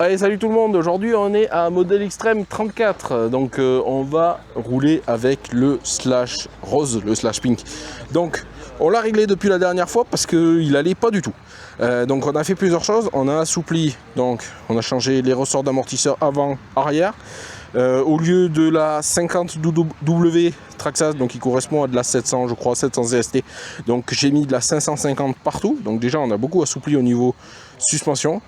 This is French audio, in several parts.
Allez, salut tout le monde, aujourd'hui on est à Model Extreme 34, donc on va rouler avec le slash rose, le slash pink. Donc on l'a réglé depuis la dernière fois parce qu'il allait pas du tout. Donc on a fait plusieurs choses, on a assoupli, donc on a changé les ressorts d'amortisseur avant-arrière. Au lieu de la 50W Traxxas, donc qui correspond à de la 700, je crois, 700 ZST, donc j'ai mis de la 550 partout. Donc déjà on a beaucoup assoupli au niveau suspension.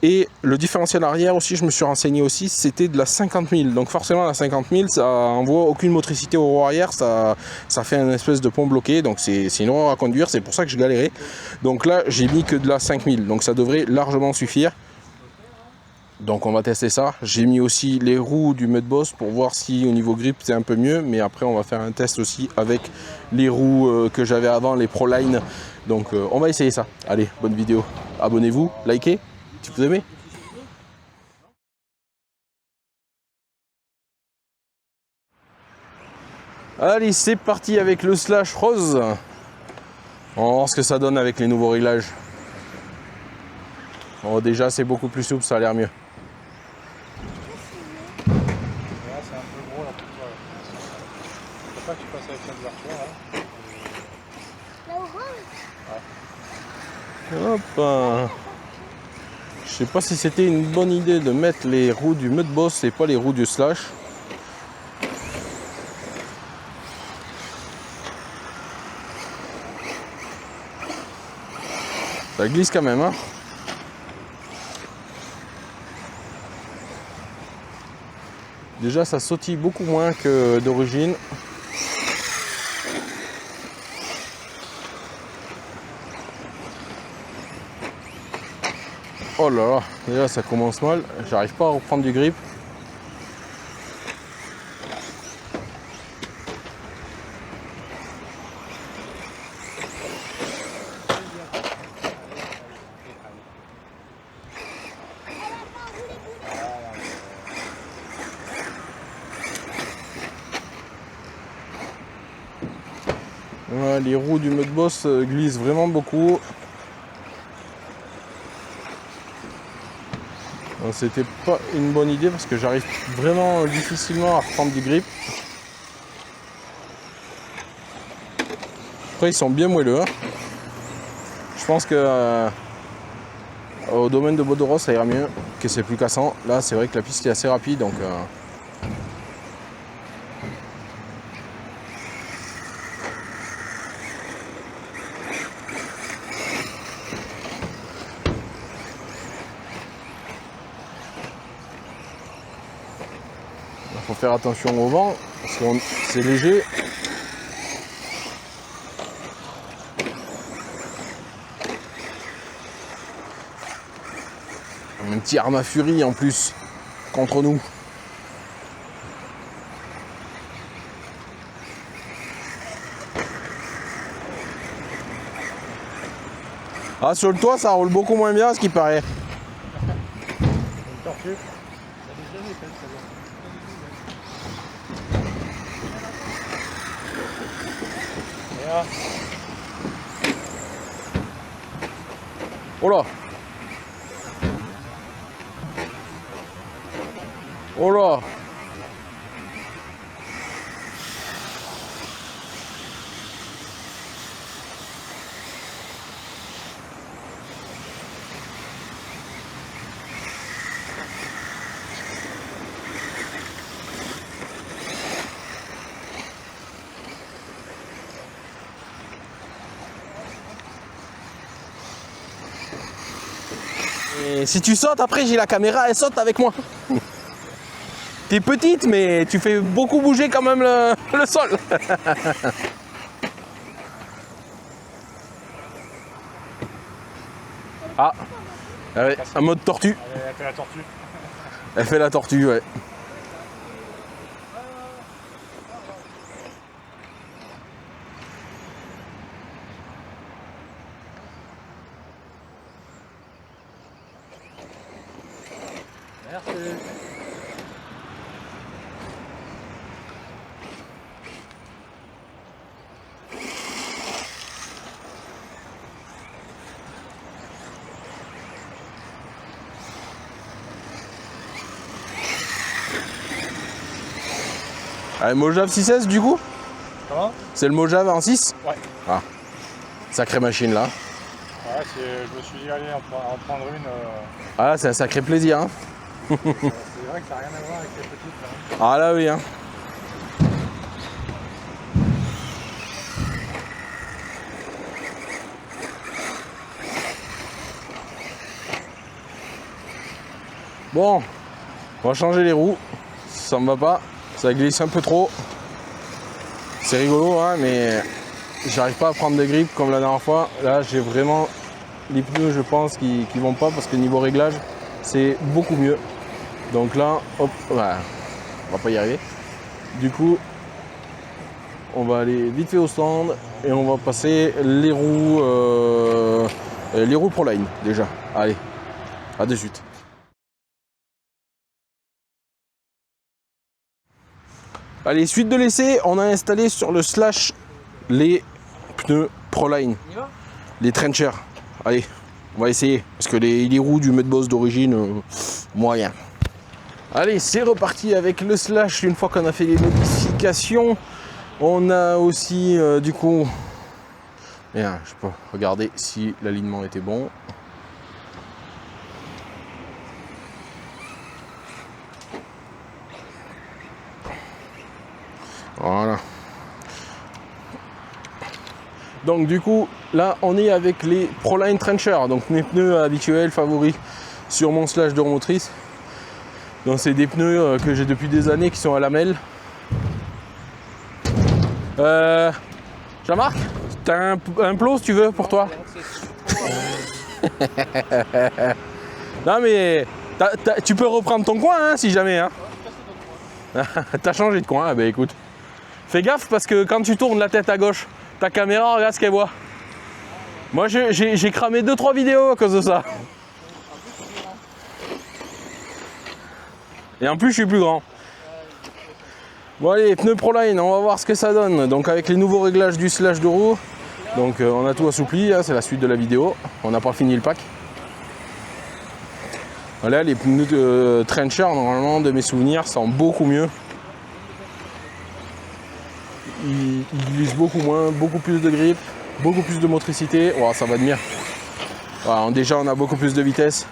Et le différentiel arrière aussi, je me suis renseigné aussi, c'était de la 50 000. Donc forcément la 50 000, ça envoie aucune motricité au roue arrière, ça fait une espèce de pont bloqué, donc c'est une horreur à conduire, c'est pour ça que je galérais. Donc là j'ai mis que de la 5 000, donc ça devrait largement suffire. Donc on va tester ça. J'ai mis aussi les roues du Mudboss pour voir si au niveau grip c'est un peu mieux. Mais après on va faire un test aussi avec les roues que j'avais avant, les Proline. Donc on va essayer ça. Allez, bonne vidéo. Abonnez-vous, likez si vous aimez. Allez, c'est parti avec le slash rose. On va voir ce que ça donne avec les nouveaux réglages. Bon, déjà c'est beaucoup plus souple, ça a l'air mieux. C'est un peu gros là pour toi. Faut pas que tu passes avec l'ouverture là. Hop. Je sais pas si c'était une bonne idée de mettre les roues du Mudboss et pas les roues du slash. Ça glisse quand même, hein. Déjà ça sautille beaucoup moins que d'origine. Oh là là, déjà ça commence mal, j'arrive pas à reprendre du grip. Ouais, les roues du Mudboss glissent vraiment beaucoup. C'était pas une bonne idée parce que j'arrive vraiment difficilement à reprendre du grip. Après ils sont bien moelleux, hein. Je pense que au domaine de Bodoros ça ira mieux, que c'est plus cassant. Là c'est vrai que la piste est assez rapide donc faut faire attention au vent parce que c'est léger. Un petit Arma Fury en plus contre nous. Ah, sur le toit ça roule beaucoup moins bien à ce qui paraît. Une tortue. Ça n'est jamais fait très bien. Et là. Oh là. Oh là. Et si tu sautes, après j'ai la caméra, elle saute avec moi. T'es petite, mais tu fais beaucoup bouger quand même le sol. Ah, ouais, un mode tortue. Elle fait la tortue. Elle fait la tortue, ouais. Merci. Ah, Mojave 6S du coup? Comment? C'est le Mojave en 6? Ouais. Ah, sacrée machine là. Ouais, je me suis dit, allez, en prendre une. Ah, c'est un sacré plaisir. Hein. C'est vrai que ça n'a rien à voir avec les petites. Hein. Ah là oui. Hein. Bon, on va changer les roues. Ça me va pas. Ça glisse un peu trop. C'est rigolo, hein, mais j'arrive pas à prendre de grip comme la dernière fois. Là, j'ai vraiment les pneus, je pense, qui vont pas parce que niveau réglage, c'est beaucoup mieux. Donc là, hop, ouais, on va pas y arriver. Du coup, on va aller vite fait au stand et on va passer les roues Proline déjà. Allez, à de suite. Allez, suite de l'essai, on a installé sur le Slash les pneus Proline, les Trencher. Allez, on va essayer parce que les roues du Mudboss d'origine, moyen. Allez, c'est reparti avec le Slash une fois qu'on a fait les modifications. On a aussi du coup, bien, je peux regarder si l'alignement était bon. Voilà. Donc du coup, là, on est avec les Proline Trencher, donc mes pneus habituels favoris sur mon Slash de motrice. Donc c'est des pneus que j'ai depuis des années qui sont à lamelles. Jean-Marc, t'as un plot si tu veux pour toi? Non mais tu peux reprendre ton coin hein, si jamais. Hein. T'as changé de coin, ah, bah écoute. Fais gaffe parce que quand tu tournes la tête à gauche, ta caméra regarde ce qu'elle voit. Moi j'ai cramé 2-3 vidéos à cause de ça. Et en plus je suis plus grand. Bon allez, pneus Proline, on va voir ce que ça donne. Donc avec les nouveaux réglages du Slash de roue. Donc on a tout assoupli, hein, c'est la suite de la vidéo. On n'a pas fini le pack. Voilà, les pneus de Trencher, normalement, de mes souvenirs, sont beaucoup mieux. Ils glissent beaucoup moins, beaucoup plus de grip, beaucoup plus de motricité. Oh, ça va de mieux. Voilà, déjà, on a beaucoup plus de vitesse.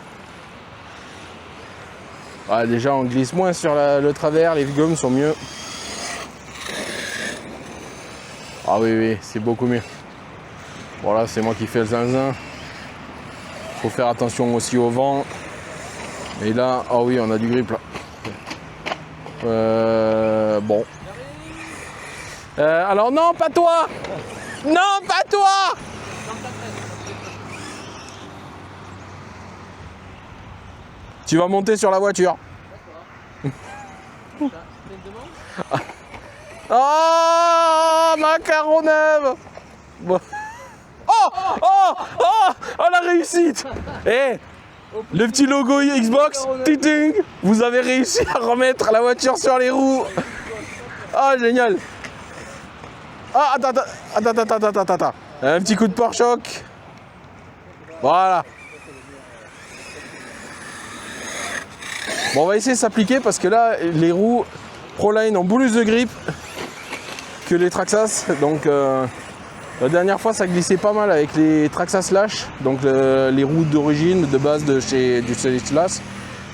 Voilà, déjà, on glisse moins sur le travers, les gommes sont mieux. Ah oui, oui, c'est beaucoup mieux. Voilà, c'est moi qui fais le zinzin. Faut faire attention aussi au vent. Et là, ah oui, on a du grip là. Bon. Alors non, pas toi. Non, pas toi. Tu vas monter sur la voiture. Oh, macaron neuve. Bon. Oh, oh, oh, oh, la réussite. Eh, le petit logo Xbox, titing, vous avez réussi à remettre la voiture sur les roues. Ah, oh, génial. Ah, attends. Un petit coup de pare-choc. Voilà. Bon, on va essayer de s'appliquer parce que là, les roues Proline ont beaucoup plus de grip que les Traxxas. Donc, la dernière fois, ça glissait pas mal avec les Traxxas Slash, donc les roues d'origine, de base de chez Slash.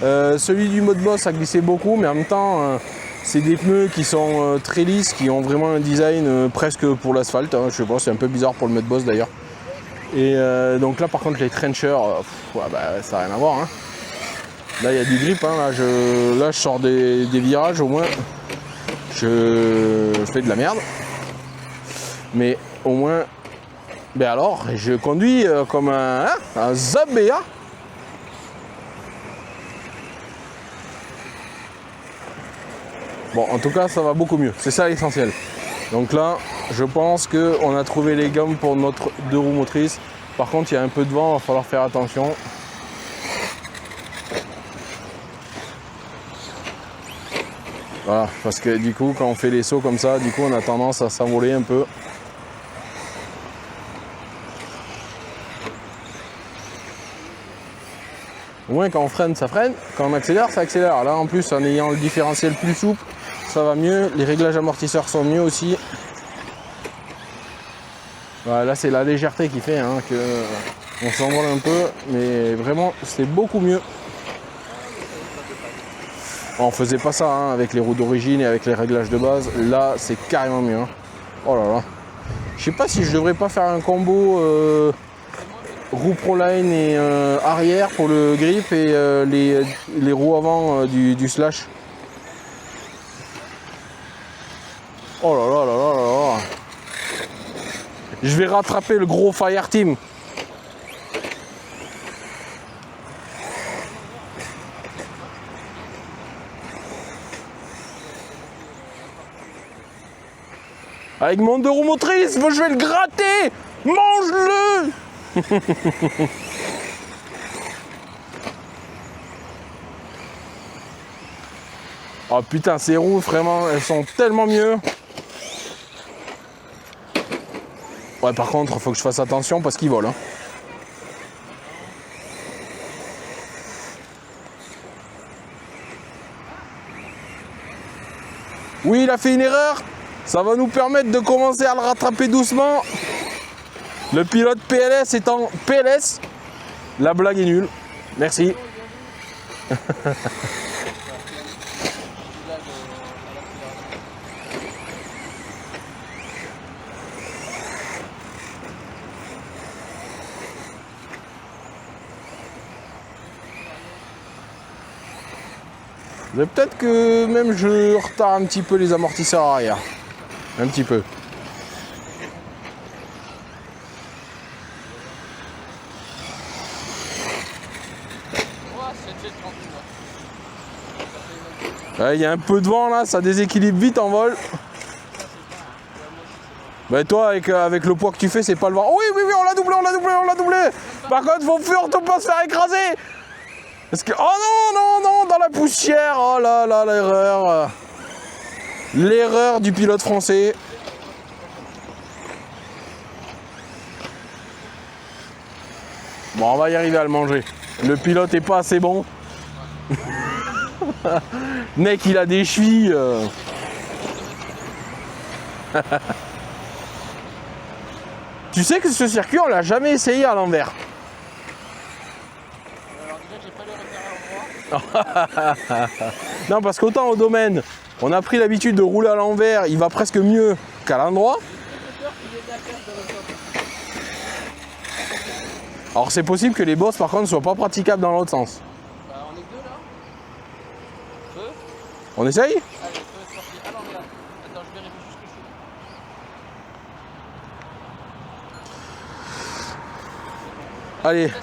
Celui du Mudboss, ça glissait beaucoup, mais en même temps, c'est des pneus qui sont très lisses, qui ont vraiment un design presque pour l'asphalte. Hein, je sais pas, c'est un peu bizarre pour le Mudboss d'ailleurs. Et donc là, par contre, les Trencher, ouais, bah, ça n'a rien à voir. Hein. Là, il y a du grip. Hein, là, je sors des virages, au moins, je fais de la merde. Mais au moins, ben alors, je conduis comme un Zabéa. Bon, en tout cas, ça va beaucoup mieux. C'est ça l'essentiel. Donc là, je pense qu'on a trouvé les gammes pour notre 2 roues motrices. Par contre, il y a un peu de vent, il va falloir faire attention. Voilà, parce que du coup, quand on fait les sauts comme ça, du coup, on a tendance à s'envoler un peu. Au moins, quand on freine, ça freine. Quand on accélère, ça accélère. Là, en plus, en ayant le différentiel plus souple, ça va mieux. Les réglages amortisseurs sont mieux aussi. Voilà, là c'est la légèreté qui fait hein, que on s'envole un peu, mais vraiment c'est beaucoup mieux. On faisait pas ça hein, avec les roues d'origine et avec les réglages de base. Là c'est carrément mieux. Hein. Oh là là. Je sais pas si je devrais pas faire un combo roue Proline et arrière pour le grip et les roues avant du Slash. Oh là là là là là là. Je vais rattraper le gros Fireteam. Avec mon 2 roues motrices, je vais le gratter. Mange-le. Oh putain, ces roues, vraiment, elles sont tellement mieux. Ouais, par contre, faut que je fasse attention parce qu'ils volent. Hein. Oui, il a fait une erreur. Ça va nous permettre de commencer à le rattraper doucement. Le pilote PLS est en PLS. La blague est nulle. Merci. Mais peut-être que même je retarde un petit peu les amortisseurs arrière. Un petit peu. Il y a un peu de vent là, ça déséquilibre vite en vol. Bah toi avec le poids que tu fais, c'est pas le vent. Oui, oui, oui, on l'a doublé, on l'a doublé, on l'a doublé. Par contre, faut surtout pas se faire écraser. Parce que. Oh non, non, non, dans la poussière. Oh là là, l'erreur. L'erreur du pilote français. Bon, on va y arriver à le manger. Le pilote est pas assez bon. Mec, il a des chevilles. Tu sais que ce circuit, on l'a jamais essayé à l'envers. Alors déjà, j'ai pas les repères à l'endroit. Non, parce qu'autant au domaine, on a pris l'habitude de rouler à l'envers, il va presque mieux qu'à l'endroit. Alors c'est possible que les bosses par contre soient pas praticables dans l'autre sens. Bah, on est que deux là. Feu. On essaye? Allez, feu est sorti à l'envers. Attends, je vérifie juste que je suis. Allez. Teste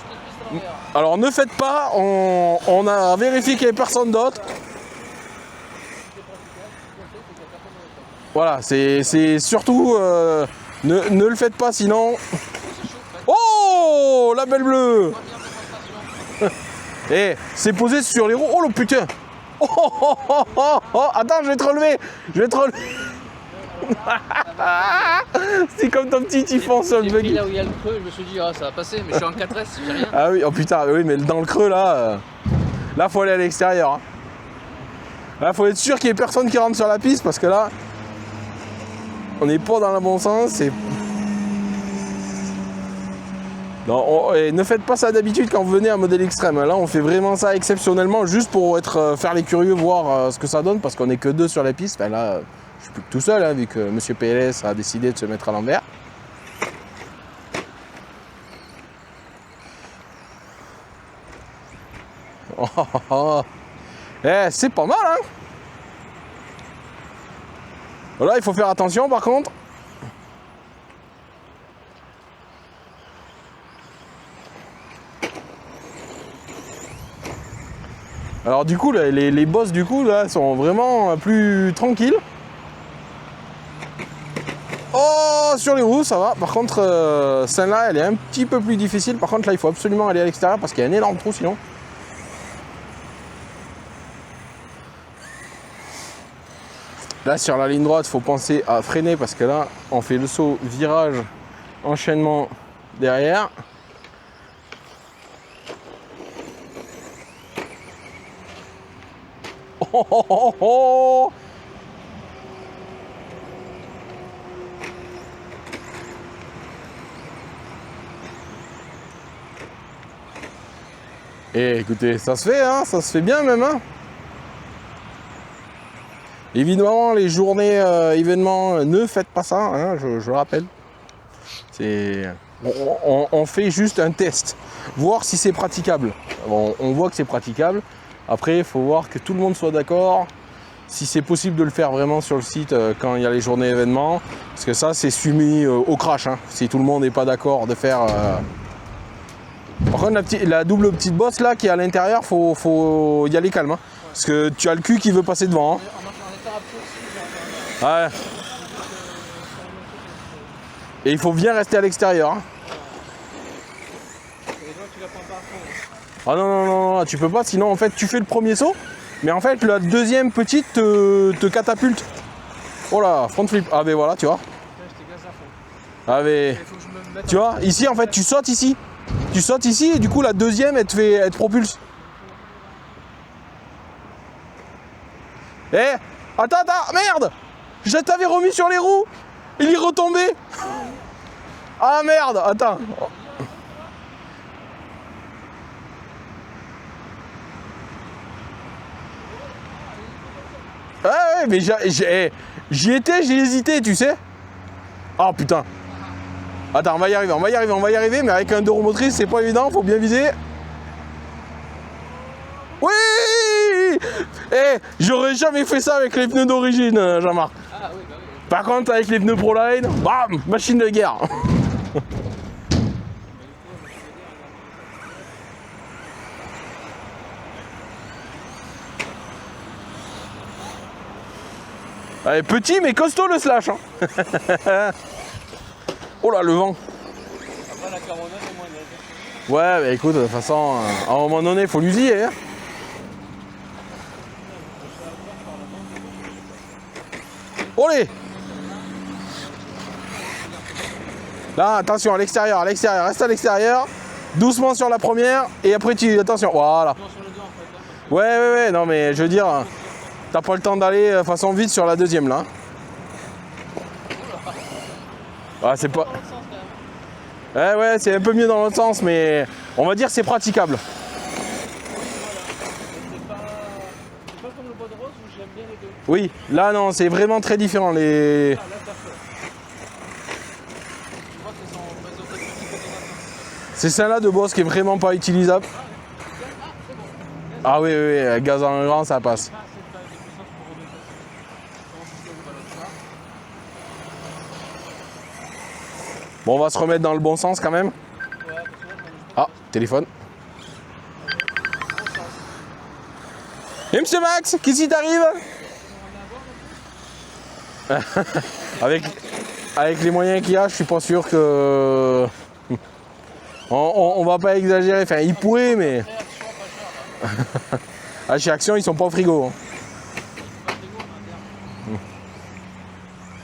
les pistes à l'envers. Alors ne faites pas, on a vérifié qu'il n'y avait personne d'autre. Voilà, c'est surtout ne le faites pas sinon. Oh la belle bleue. Eh, c'est posé sur les roues. Oh le putain. Oh, oh, oh, oh, oh. Attends, je vais te relever. Je vais te relever. C'est comme ton petit typhon sur le J'ai pris buggy. là où il y a le creux, je me suis dit, ah, ça va passer, mais je suis en 4S, j'ai rien. Ah oui, oh putain, oui, mais dans le creux là, là faut aller à l'extérieur. Hein. Là faut être sûr qu'il n'y ait personne qui rentre sur la piste parce que là, on n'est pas dans le bon sens. Et... Non, et ne faites pas ça d'habitude quand vous venez à modèle extrême. Là on fait vraiment ça exceptionnellement juste pour faire les curieux, voir ce que ça donne parce qu'on n'est que deux sur la piste. Enfin, là, je suis plus que tout seul hein, vu que Monsieur PLS a décidé de se mettre à l'envers. Oh, oh, oh. Eh, c'est pas mal, hein. Là, il faut faire attention, par contre. Alors, du coup, les bosses, du coup, là, sont vraiment plus tranquilles. Oh, sur les roues, ça va. Par contre, celle-là, elle est un petit peu plus difficile. Par contre, là, il faut absolument aller à l'extérieur parce qu'il y a un énorme trou, sinon. Là sur la ligne droite, il faut penser à freiner parce que là, on fait le saut, virage, enchaînement derrière. Oh, oh, oh, oh. Et écoutez, ça se fait, hein, ça se fait bien même. Hein. Évidemment, les journées événements, ne faites pas ça, hein, je le rappelle. On fait juste un test, voir si c'est praticable. Bon, on voit que c'est praticable. Après, il faut voir que tout le monde soit d'accord. Si c'est possible de le faire vraiment sur le site quand il y a les journées événements. Parce que ça, c'est soumis au crash. Hein, si tout le monde n'est pas d'accord de faire... Par contre, la double petite bosse là qui est à l'intérieur, faut y aller calme. Hein, parce que tu as le cul qui veut passer devant. Hein. Ouais. Et il faut bien rester à l'extérieur. Hein. Ah non, non, non, non, tu peux pas, sinon en fait tu fais le premier saut, mais en fait la deuxième petite te catapulte. Oh là, front flip. Ah ben voilà, tu vois. Ah mais... Tu vois, ici en fait tu sautes ici. Tu sautes ici et du coup la deuxième elle te propulse. Eh, attends, merde! Je t'avais remis sur les roues. Il est retombé. Ah merde, attends. Ah ouais, mais j'y étais, j'ai hésité, tu sais. Oh putain. Attends, on va y arriver, mais avec un 2 roues motrices, c'est pas évident, faut bien viser. Oui. Eh, j'aurais jamais fait ça avec les pneus d'origine, Jean-Marc. Ah, oui, bah oui. Par contre, avec les pneus Proline, bam, machine de guerre. Allez, petit mais costaud le slash. Hein. Oh là, le vent. Après la carbonate au moins neige. Ouais, bah écoute, de toute façon, à un moment donné, il faut l'usiller. Hein. Olé. Là, attention, à l'extérieur, reste à l'extérieur. Doucement sur la première, et après tu... Attention, voilà. Ouais, non mais je veux dire... T'as pas le temps d'aller façon vite sur la deuxième là. Ah, c'est pas... Ouais, c'est un peu mieux dans l'autre sens, mais on va dire c'est praticable. C'est pas comme le bois de rose où j'aime bien les deux. Oui, là non, c'est vraiment très différent. Les... C'est celle-là de boss qui est vraiment pas utilisable. Ah oui, gaz en grand ça passe. Bon, on va se remettre dans le bon sens quand même. Ah, téléphone. Et monsieur Max, qu'est-ce qui t'arrive? Avec les moyens qu'il y a, je suis pas sûr que... On va pas exagérer, enfin il pourrait, mais... Ah, chez Action, ils sont pas au frigo. Hein.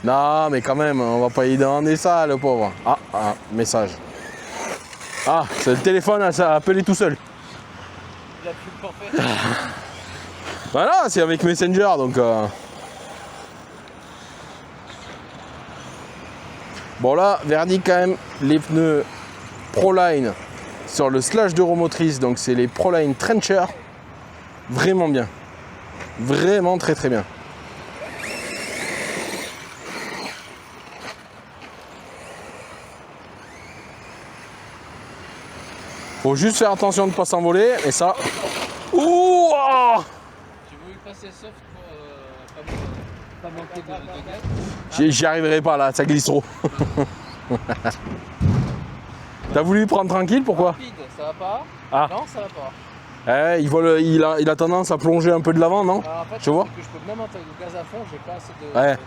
Non, mais quand même, on va pas y demander ça, le pauvre. Ah, message. Ah, c'est le téléphone, ça a appelé tout seul. Il a plus le forfait. Voilà, c'est avec Messenger, donc... Bon là, verdict quand même, les pneus Proline sur le slash d'Euromotrice, donc c'est les Proline Trencher. Vraiment bien. Vraiment très très bien. Faut juste faire attention de ne pas s'envoler, et ça... Ouh. J'ai voulu passer soft pour pas manquer de gaz. J'y arriverai pas là, ça glisse trop. T'as voulu prendre tranquille, pourquoi? Rapide, ça va pas. Ah. Non, ça va pas. Il a tendance à plonger un peu de l'avant, non? En fait, je vois. Que je peux même entrer le gaz à fond, j'ai pas assez de... Ouais. De pour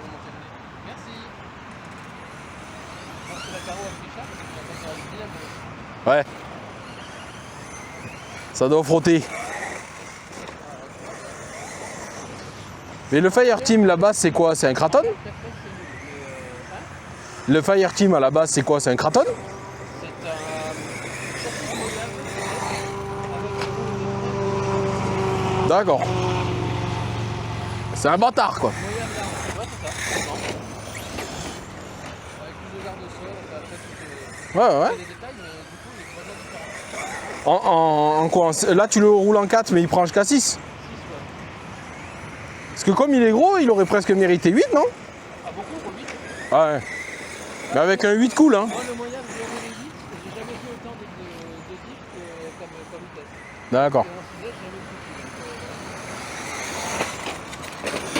remonter le nez. Merci. Je pense que la carreau a pris cher, parce que la ouais. Ça doit frotter. Mais le Fireteam, la base, c'est quoi? C'est un Kraton? Le Fireteam, à la base, c'est quoi? C'est un Kraton? C'est un... D'accord. C'est un bâtard, quoi. Ouais. En quoi? Là tu le roules en 4 mais il prend jusqu'à 6. Parce que comme il est gros, il aurait presque mérité 8, non? Ah, beaucoup pour 8. Ah ouais. Mais avec un 8 cool, hein. Moi, le moyen de gérer les 8, j'ai jamais fait autant de diff comme vitesse. D'accord. Et en 6 j'ai jamais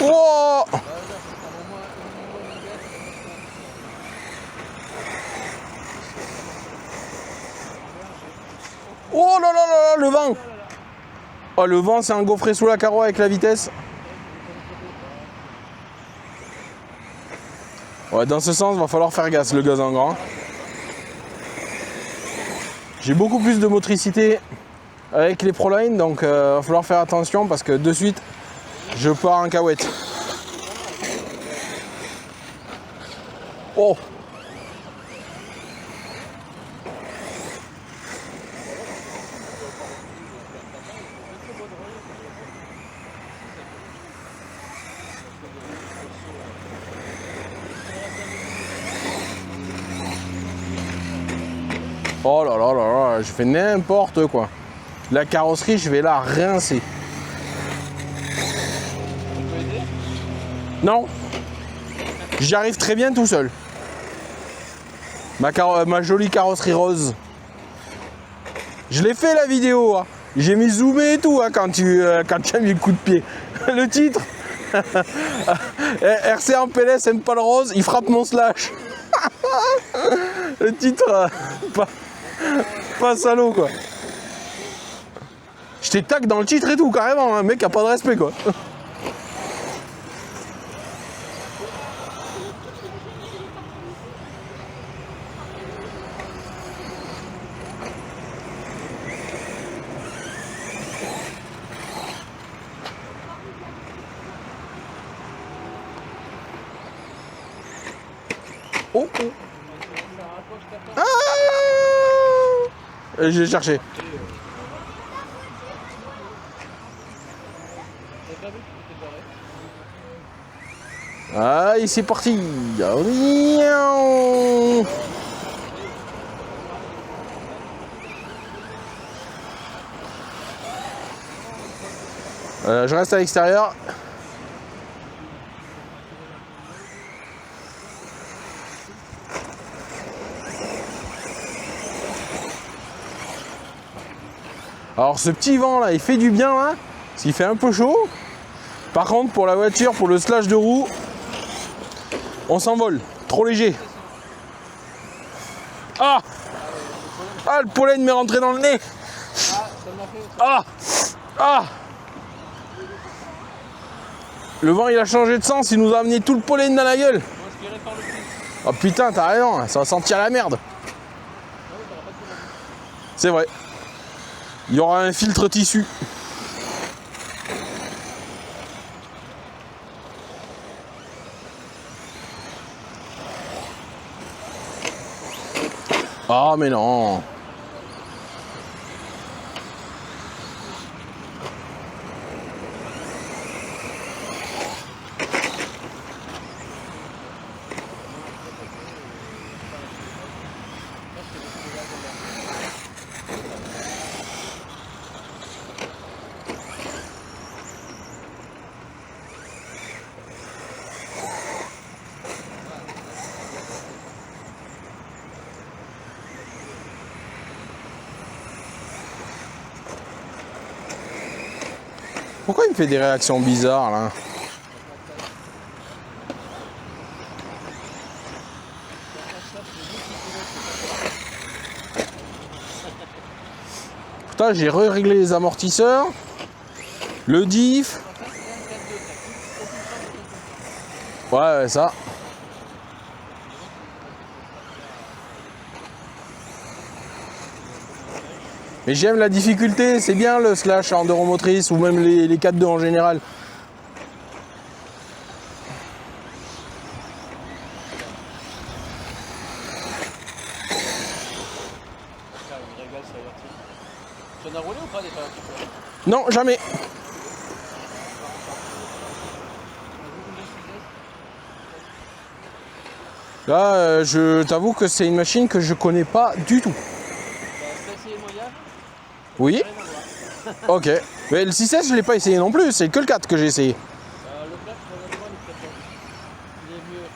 fait. Oh! Là, ça prend au moins une bonne vitesse. Oh là là là là, le vent! Oh, le vent, c'est un gaufret sous la carreau avec la vitesse. Ouais, dans ce sens, va falloir faire gaz, le gaz en grand. J'ai beaucoup plus de motricité avec les Proline, donc va falloir faire attention parce que de suite, je pars en cahuète. Oh! Oh là là là là, je fais n'importe quoi. La carrosserie, je vais la rincer. Non, j'y arrive très bien tout seul. Ma jolie carrosserie rose. Je l'ai fait la vidéo. Hein. J'ai mis zoomé et tout hein, quand tu as mis le coup de pied. Le titre. RC en PLS aime pas le rose, il frappe mon slash. Le titre, pas salaud quoi. Je t'ai tac dans le titre et tout carrément, un mec a pas de respect quoi. Oh, oh. Ah, je l'ai cherché. Allez, c'est parti. Je reste à l'extérieur. Alors ce petit vent là, il fait du bien là, parce qu'il fait un peu chaud. Par contre pour la voiture, pour le slash de roue, on s'envole, trop léger. Ah! Ah, le pollen m'est rentré dans le nez. Ah! Ah! Le vent il a changé de sens, il nous a amené tout le pollen dans la gueule. Oh putain, t'as raison, ça va sentir la merde. C'est vrai. Il y aura un filtre tissu. Ah mais non. Pourquoi il me fait des réactions bizarres là? Putain, j'ai réglé les amortisseurs, le diff. Ouais, ça. Mais j'aime la difficulté, c'est bien le slash enduromotrice ou même les 4-2 en général. Tu en as roulé ou pas des fois? Non, jamais. Là, je t'avoue que c'est une machine que je connais pas du tout. T'as essayé le Moyave? Oui. Rien à voir. Ok. Mais le 6S, je l'ai pas essayé non plus, c'est que le 4 que j'ai essayé. Le clutch, honnêtement, il est très bon. Il est mieux.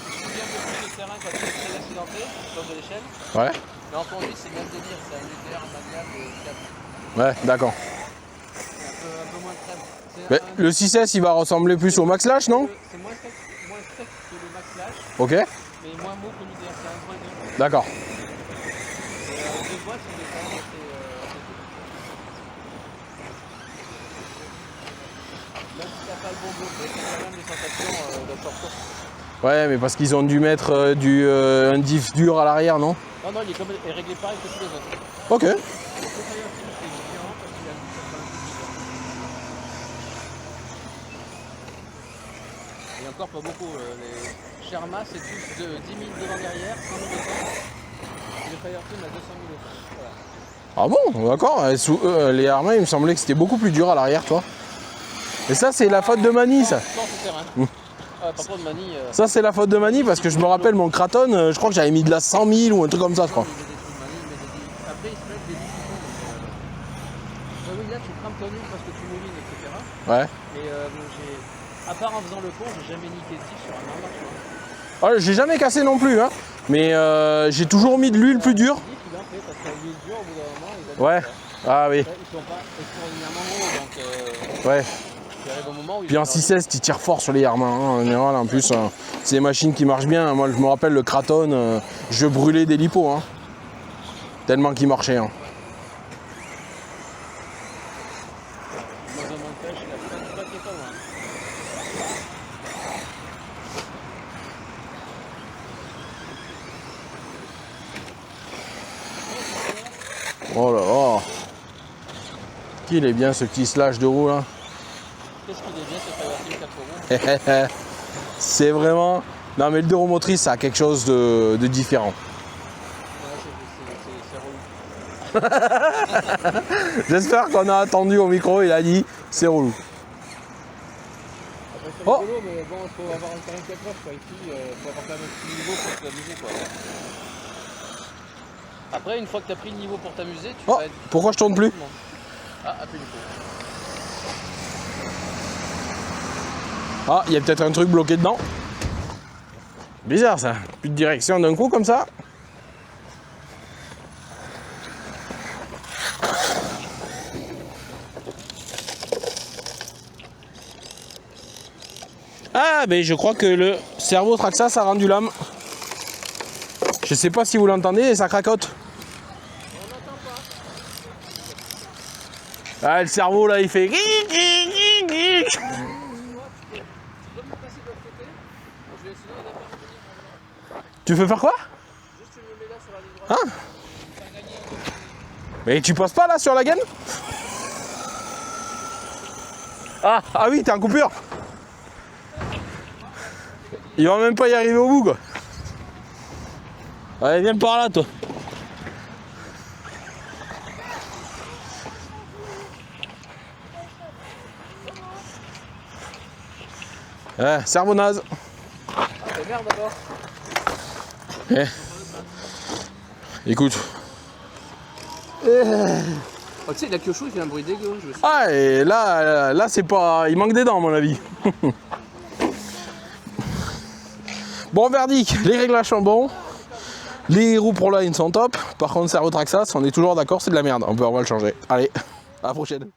Il y a beaucoup de terrain quand il est très accidenté, comme de l'échelle. Ouais. Mais en conduite, c'est le même délire, c'est un GTR, un manuel et 4. Ouais, d'accord. C'est un peu moins de crème. Mais le 6S, il va ressembler plus au Max Lash, non? C'est moins sec que le Max Lash, Ok. mais moins mou que l'UDR. C'est un point de. D'accord. Deux boîtes, c'est des temps assez. Même si t'as pas le bon bloqué, t'as quand même des sensations d'absorption. Ouais, mais parce qu'ils ont dû mettre un diff dur à l'arrière, non? Non, il est réglé pareil que tous les autres. Ok. Le Firefly, c'est différent parce qu'il a un et encore pas beaucoup. Les Sherma, c'est tous de 10 000 devant derrière, 100 000 autant. Et le Firefly, on a 200 000 autant. Voilà. Ah bon, d'accord. Les Arma, il me semblait que c'était beaucoup plus dur à l'arrière, toi. Et ça, c'est la faute de Mani, ça. Sans tout terrain. Par contre, Mani. Ça, c'est la faute de Mani parce que je me rappelle mon Kraton, je crois que j'avais mis de la 100 000 ou un truc comme ça, je crois. Après, ils se mettent des discussions. Oui, là, tu crames ton huile parce que tu moulines, etc. Ouais. Mais à part en faisant le pont, j'ai jamais niqué de tige sur un Arma, tu vois. Ah, j'ai jamais cassé non plus, hein. Mais j'ai toujours mis de l'huile plus dure. Il en fait parce que l'huile dure, au bout d'un moment, il a Ouais. Ah oui. Ils sont pas extraordinairement gros, donc Ouais. il arrive un moment où Puis en 6S, tu tires fort sur les Yarma, hein, en général. En plus, c'est des machines qui marchent bien. Moi, je me rappelle le Kraton, je brûlais des lipos, hein. Tellement qu'il marchait, hein. dans un montage, il a pas qui est pas loin. Oh là là. Qu'il est bien ce petit slash de roue là. Qu'est-ce qu'il est bien ce Firefly 4 roues? C'est vraiment... Non mais le 2 roues motrices, ça a quelque chose de différent. Ouais, c'est relou. J'espère qu'on a attendu au micro, il a dit c'est relou. Après, c'est Oh. rigolo, mais bon, il faut avoir un 44 heures quoi. Ici, il faut avoir quand même un petit niveau pour t'amuser quoi. Après, une fois que tu as pris le niveau pour t'amuser, tu Oh, vas être. pourquoi je tourne plus? Ah, appuie une fois. Ah, il y a peut-être un truc bloqué dedans. Bizarre ça, plus de direction d'un coup comme ça. Ah, mais je crois que le cerveau Traxxas a rendu l'âme. Je sais pas si vous l'entendez, ça cracote. Ah, le cerveau là, il fait. Tu veux faire quoi? Hein? Mais tu passes pas là sur la gaine? Ah oui, t'es en coupure. Il va même pas y arriver au bout quoi. Allez, viens par là toi. Cerveau naze. C'est merde d'abord. Écoute. Oh, tu sais, la Kyosho, il fait un bruit dégueu. Je me suis... Ah, et là c'est pas... Il manque des dents à mon avis. Bon, verdict, les réglages sont bons. Les roues Proline sont top. Par contre, cerveau Traxxas, on est toujours d'accord, c'est de la merde. On va le changer. Allez, à la prochaine.